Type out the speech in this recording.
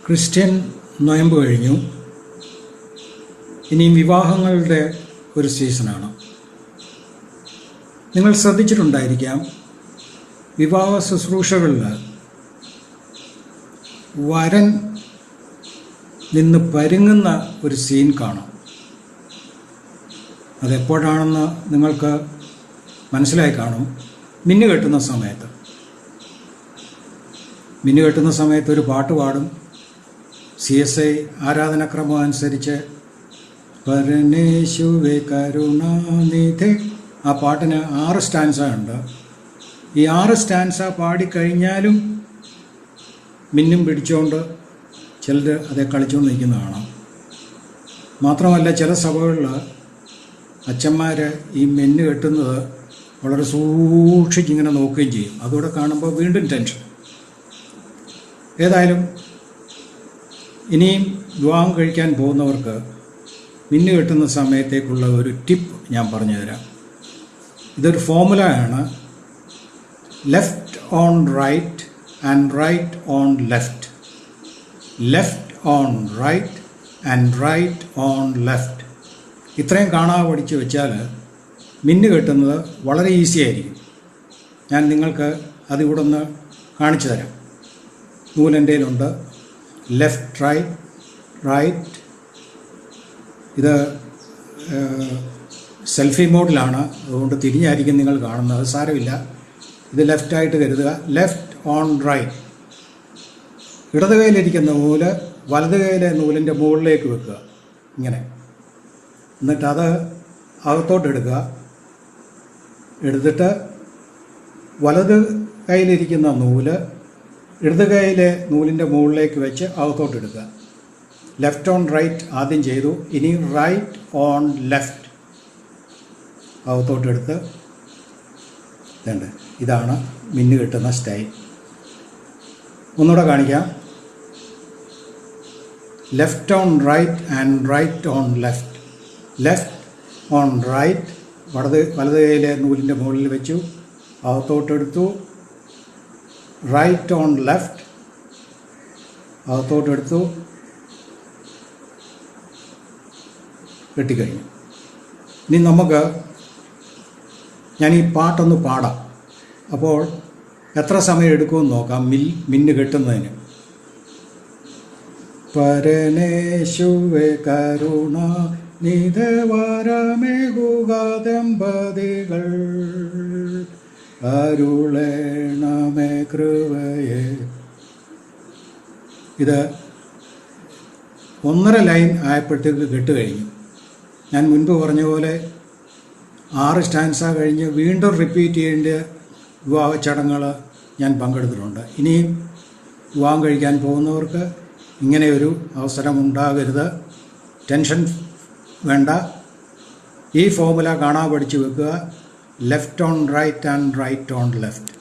Christian നൊയമ്പ് കഴിഞ്ഞു. ഇനിയും വിവാഹങ്ങളുടെ ഒരു സീസണാണ്. നിങ്ങൾ ശ്രദ്ധിച്ചിട്ടുണ്ടായിരിക്കാം, വിവാഹ ശുശ്രൂഷകളിൽ വരൻ നിന്ന് പരുങ്ങുന്ന ഒരു സീൻ കാണാം. അതെപ്പോഴാണെന്ന് നിങ്ങൾക്ക് മനസ്സിലായി കാണും. മിന്നുകെട്ടുന്ന സമയത്ത് ഒരു പാട്ട് പാടും. CSI ആരാധനക്രമം അനുസരിച്ച് പരമേശുവേ കരുണാനിധേ, ആ പാട്ടിന് 6 സ്റ്റാൻസ ഉണ്ട്. ഈ 6 സ്റ്റാൻസ പാടിക്കഴിഞ്ഞാലും മിന്നും പിടിച്ചുകൊണ്ട് ചിലർ അതേ കളിച്ചുകൊണ്ട് നിൽക്കുന്ന കാണാം. മാത്രമല്ല, ചില സഭകളിൽ അച്ഛന്മാർ ഈ മിന്നു കെട്ടുന്നത് വളരെ സൂക്ഷിച്ചിങ്ങനെ നോക്കുകയും ചെയ്യും. അതുകൂടെ കാണുമ്പോൾ വീണ്ടും ടെൻഷൻ. ഏതായാലും ഇനിയും വിവാഹം കഴിക്കാൻ പോകുന്നവർക്ക് മിന്നു കെട്ടുന്ന സമയത്തേക്കുള്ള ഒരു ടിപ്പ് ഞാൻ പറഞ്ഞു തരാം. ഇതൊരു ഫോമുലയാണ്. Left on right and right on left. Left on right and right on left. ഇത്രയും കാണാതെ പഠിച്ച് വെച്ചാൽ മിന്നു കെട്ടുന്നത് വളരെ ഈസി ആയിരിക്കും. ഞാൻ നിങ്ങൾക്ക് അതിവിടെ ഒന്ന് കാണിച്ചു തരാം. നൂലെൻ്റെ കയ്യിലുണ്ട്. Left right. ഇത് സെൽഫി മോഡിലാണ്, അതുകൊണ്ട് തിരിഞ്ഞായിരിക്കും നിങ്ങൾ കാണുന്നത്. സാരമില്ല, ഇത് ലെഫ്റ്റായിട്ട് കരുതുക. Left on right. ഇടത് കൈയിലിരിക്കുന്ന നൂല് വലത് കൈയിലെ നൂലിൻ്റെ മുകളിലേക്ക് വെക്കുക, ഇങ്ങനെ. എന്നിട്ട് അത് അകത്തോട്ട് എടുക്കുക. എടുത്തിട്ട് വലത് കൈയിലിരിക്കുന്ന നൂല് ഇടത് കൈയിലെ നൂലിൻ്റെ മുകളിലേക്ക് വെച്ച് അകത്തോട്ട് എടുക്കുക. ലെഫ്റ്റ് ഓൺ റൈറ്റ് ആദ്യം ചെയ്തു. ഇനി റൈറ്റ് ഓൺ ലെഫ്റ്റ് അകത്തോട്ട് എടുത്ത് ഇതുണ്ട്. ഇതാണ് മിന്നു കെട്ടുന്ന സ്റ്റൈൽ. ഒന്നുകൂടെ കാണിക്കാം. Left on right and right on left. Left on right, വലത് കൈയിലെ നൂലിൻ്റെ മുകളിൽ വെച്ചു, അകത്തോട്ടെടുത്തു. റൈറ്റ് ഓൺ ലെഫ്റ്റ് അകത്തോട്ടെടുത്തു, കെട്ടിക്കഴിഞ്ഞു. ഇനി ഞാൻ ഈ പാട്ടൊന്ന് പാടാം. അപ്പോൾ എത്ര സമയം എടുക്കുമെന്ന് നോക്കാം മിന്നു കെട്ടുന്നതിന്. പരമേശുവേ കരുണ നിധവരമേകുക ദമ്പതികൾ, അരുളേണമേ കൃപയെ. ഇത് 1.5 ലൈൻ ആയപ്പോഴത്തേക്ക് കെട്ടുകഴിഞ്ഞു. ഞാൻ മുൻപ് പറഞ്ഞ പോലെ 6 സ്റ്റാൻസ കഴിഞ്ഞ് വീണ്ടും റിപ്പീറ്റ് ചെയ്യേണ്ട വിവാഹ ചടങ്ങുകൾ ഞാൻ പങ്കെടുത്തിട്ടുണ്ട്. ഇനിയും വിവാഹം കഴിക്കാൻ പോകുന്നവർക്ക് ഇങ്ങനെയൊരു അവസരം ഉണ്ടാകരുത്. ടെൻഷൻ വേണ്ട. ഈ ഫോമുല കാണാൻ പഠിച്ചു വെക്കുക. Left on right and right on left.